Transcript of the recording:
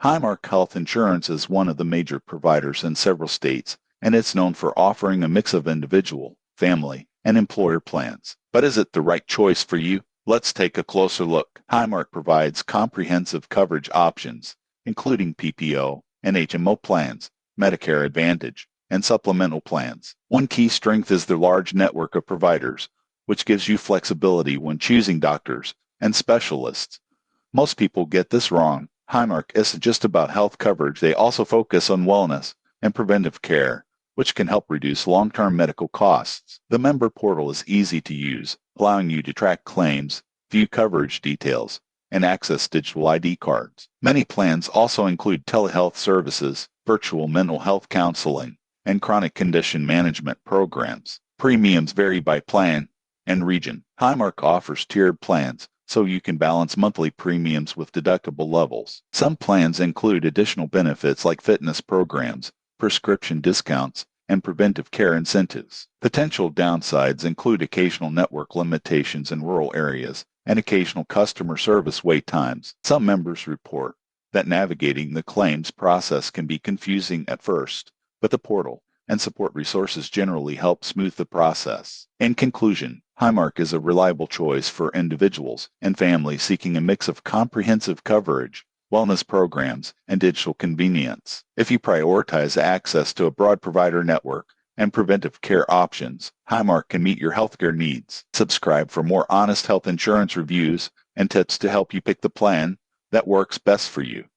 Highmark Health Insurance is one of the major providers in several states, and it's known for offering a mix of individual, family, and employer plans. But is it the right choice for you? Let's take a closer look. Highmark provides comprehensive coverage options, including PPO and HMO plans, Medicare Advantage, and supplemental plans. One key strength is their large network of providers, which gives you flexibility when choosing doctors and specialists. Most people get this wrong. Highmark isn't just about health coverage. They also focus on wellness and preventive care, which can help reduce long-term medical costs. The member portal is easy to use, allowing you to track claims, view coverage details, and access digital ID cards. Many plans also include telehealth services, virtual mental health counseling, and chronic condition management programs. Premiums vary by plan and region. Highmark offers tiered plans, so you can balance monthly premiums with deductible levels. Some plans include additional benefits like fitness programs, prescription discounts, and preventive care incentives. Potential downsides include occasional network limitations in rural areas and occasional customer service wait times. Some members report that navigating the claims process can be confusing at first, but the portal and support resources generally help smooth the process. In conclusion, Highmark is a reliable choice for individuals and families seeking a mix of comprehensive coverage, wellness programs, and digital convenience. If you prioritize access to a broad provider network and preventive care options, Highmark can meet your healthcare needs. Subscribe for more honest health insurance reviews and tips to help you pick the plan that works best for you.